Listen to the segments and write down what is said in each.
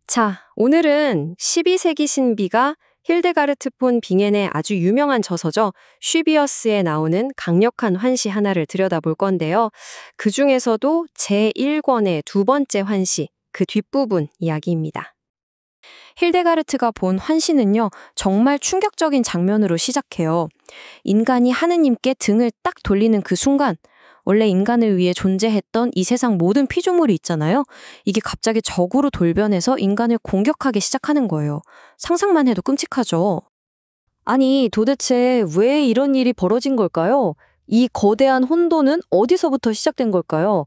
자, 오늘은 12세기 신비가 힐데가르트 폰 빙엔의 아주 유명한 저서죠. 쉬비어스에 나오는 강력한 환시 하나를 들여다볼 건데요. 그 중에서도 제1권의 두 번째 환시, 그 뒷부분 이야기입니다. 힐데가르트가 본 환시는요, 정말 충격적인 장면으로 시작해요. 인간이 하느님께 등을 딱 돌리는 그 순간, 원래 인간을 위해 존재했던 이 세상 모든 피조물이 있잖아요. 이게 갑자기 적으로 돌변해서 인간을 공격하기 시작하는 거예요. 상상만 해도 끔찍하죠. 아니, 도대체 왜 이런 일이 벌어진 걸까요? 이 거대한 혼돈은 어디서부터 시작된 걸까요?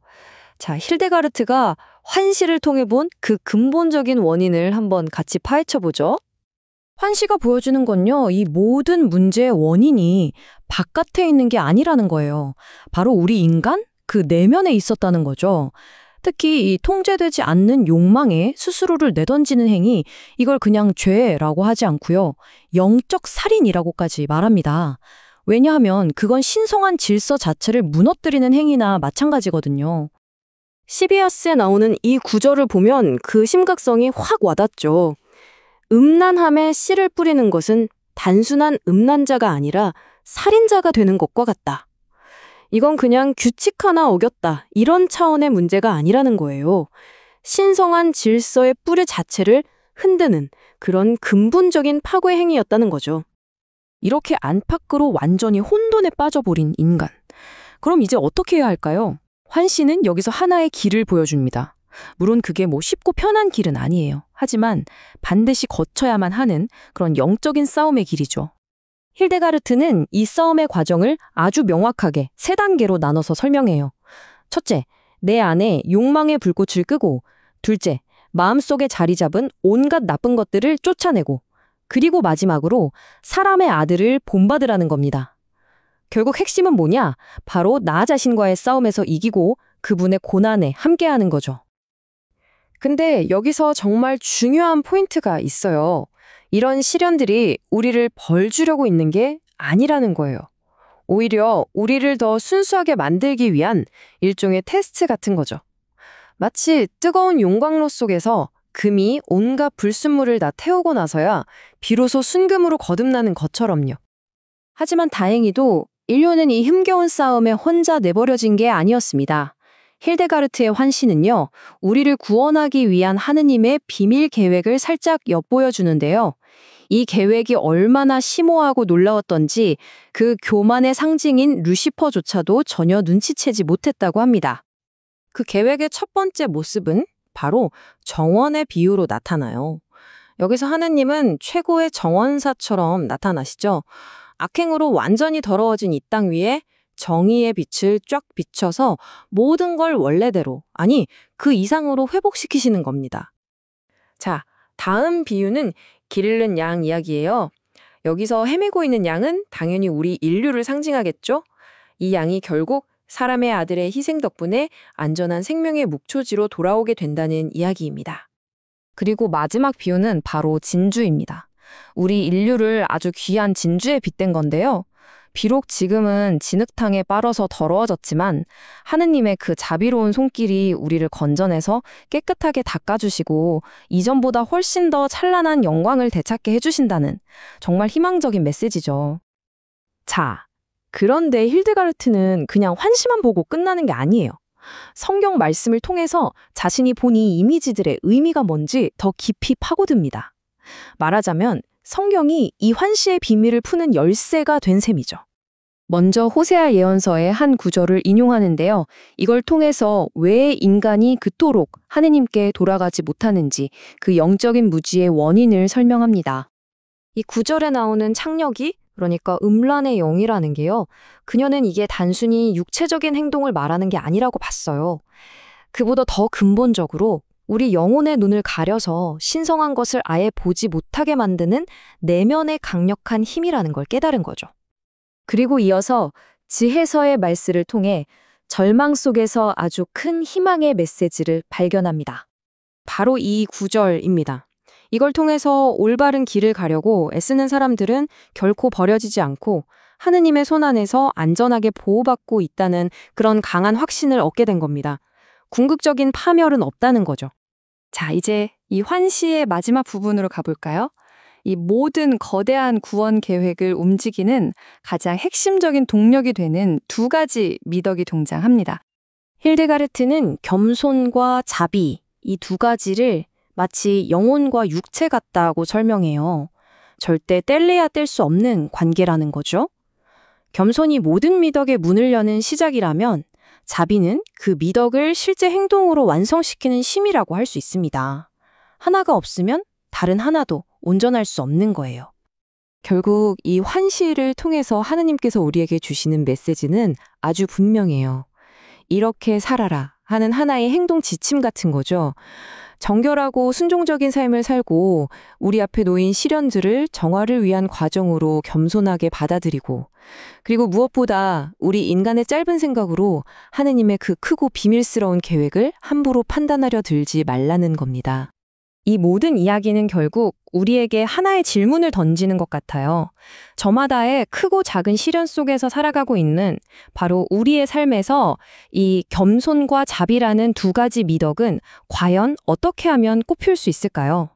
자, 힐데가르트가 환시를 통해 본 그 근본적인 원인을 한번 같이 파헤쳐 보죠. 환시가 보여주는 건요, 이 모든 문제의 원인이 바깥에 있는 게 아니라는 거예요. 바로 우리 인간? 그 내면에 있었다는 거죠. 특히 이 통제되지 않는 욕망에 스스로를 내던지는 행위, 이걸 그냥 죄라고 하지 않고요. 영적 살인이라고까지 말합니다. 왜냐하면 그건 신성한 질서 자체를 무너뜨리는 행위나 마찬가지거든요. 시비아스에 나오는 이 구절을 보면 그 심각성이 확 와닿죠. 음란함에 씨를 뿌리는 것은 단순한 음란자가 아니라 살인자가 되는 것과 같다. 이건 그냥 규칙 하나 어겼다, 이런 차원의 문제가 아니라는 거예요. 신성한 질서의 뿌리 자체를 흔드는 그런 근본적인 파괴 행위였다는 거죠. 이렇게 안팎으로 완전히 혼돈에 빠져버린 인간. 그럼 이제 어떻게 해야 할까요? 환시는 여기서 하나의 길을 보여줍니다. 물론 그게 쉽고 편한 길은 아니에요. 하지만 반드시 거쳐야만 하는 그런 영적인 싸움의 길이죠. 힐데가르트는 이 싸움의 과정을 아주 명확하게 세 단계로 나눠서 설명해요. 첫째, 내 안에 욕망의 불꽃을 끄고, 둘째, 마음속에 자리 잡은 온갖 나쁜 것들을 쫓아내고, 그리고 마지막으로 사람의 아들을 본받으라는 겁니다. 결국 핵심은 뭐냐? 바로 나 자신과의 싸움에서 이기고 그분의 고난에 함께하는 거죠. 근데 여기서 정말 중요한 포인트가 있어요. 이런 시련들이 우리를 벌 주려고 있는 게 아니라는 거예요. 오히려 우리를 더 순수하게 만들기 위한 일종의 테스트 같은 거죠. 마치 뜨거운 용광로 속에서 금이 온갖 불순물을 다 태우고 나서야 비로소 순금으로 거듭나는 것처럼요. 하지만 다행히도 인류는 이 힘겨운 싸움에 혼자 내버려진 게 아니었습니다. 힐데가르트의 환시는요, 우리를 구원하기 위한 하느님의 비밀 계획을 살짝 엿보여 주는데요. 이 계획이 얼마나 심오하고 놀라웠던지 그 교만의 상징인 루시퍼조차도 전혀 눈치채지 못했다고 합니다. 그 계획의 첫 번째 모습은 바로 정원의 비유로 나타나요. 여기서 하느님은 최고의 정원사처럼 나타나시죠. 악행으로 완전히 더러워진 이 땅 위에 정의의 빛을 쫙 비춰서 모든 걸 원래대로, 아니 그 이상으로 회복시키시는 겁니다. 자, 다음 비유는 길 잃는 양 이야기예요. 여기서 헤매고 있는 양은 당연히 우리 인류를 상징하겠죠? 이 양이 결국 사람의 아들의 희생 덕분에 안전한 생명의 묵초지로 돌아오게 된다는 이야기입니다. 그리고 마지막 비유는 바로 진주입니다. 우리 인류를 아주 귀한 진주에 빗댄 건데요. 비록 지금은 진흙탕에 빠져서 더러워졌지만 하느님의 그 자비로운 손길이 우리를 건져내서 깨끗하게 닦아주시고 이전보다 훨씬 더 찬란한 영광을 되찾게 해주신다는 정말 희망적인 메시지죠. 자, 그런데 힐데가르트는 그냥 환시만 보고 끝나는 게 아니에요. 성경 말씀을 통해서 자신이 본 이 이미지들의 의미가 뭔지 더 깊이 파고듭니다. 말하자면 성경이 이 환시의 비밀을 푸는 열쇠가 된 셈이죠. 먼저 호세아 예언서의 한 구절을 인용하는데요. 이걸 통해서 왜 인간이 그토록 하느님께 돌아가지 못하는지 그 영적인 무지의 원인을 설명합니다. 이 구절에 나오는 창녀기, 그러니까 음란의 영이라는 게요. 그녀는 이게 단순히 육체적인 행동을 말하는 게 아니라고 봤어요. 그보다 더 근본적으로 우리 영혼의 눈을 가려서 신성한 것을 아예 보지 못하게 만드는 내면의 강력한 힘이라는 걸 깨달은 거죠. 그리고 이어서 지혜서의 말씀을 통해 절망 속에서 아주 큰 희망의 메시지를 발견합니다. 바로 이 구절입니다. 이걸 통해서 올바른 길을 가려고 애쓰는 사람들은 결코 버려지지 않고 하느님의 손 안에서 안전하게 보호받고 있다는 그런 강한 확신을 얻게 된 겁니다. 궁극적인 파멸은 없다는 거죠. 자, 이제 이 환시의 마지막 부분으로 가볼까요? 이 모든 거대한 구원 계획을 움직이는 가장 핵심적인 동력이 되는 두 가지 미덕이 등장합니다. 힐데가르트는 겸손과 자비, 이 두 가지를 마치 영혼과 육체 같다고 설명해요. 절대 뗄래야 뗄 수 없는 관계라는 거죠. 겸손이 모든 미덕의 문을 여는 시작이라면 자비는 그 미덕을 실제 행동으로 완성시키는 힘이라고 할 수 있습니다. 하나가 없으면 다른 하나도 온전할 수 없는 거예요. 결국 이 환시를 통해서 하느님께서 우리에게 주시는 메시지는 아주 분명해요. 이렇게 살아라 하는 하나의 행동 지침 같은 거죠. 정결하고 순종적인 삶을 살고 우리 앞에 놓인 시련들을 정화를 위한 과정으로 겸손하게 받아들이고, 그리고 무엇보다 우리 인간의 짧은 생각으로 하느님의 그 크고 비밀스러운 계획을 함부로 판단하려 들지 말라는 겁니다. 이 모든 이야기는 결국 우리에게 하나의 질문을 던지는 것 같아요. 저마다의 크고 작은 시련 속에서 살아가고 있는 바로 우리의 삶에서 이 겸손과 자비라는 두 가지 미덕은 과연 어떻게 하면 꽃필 수 있을까요?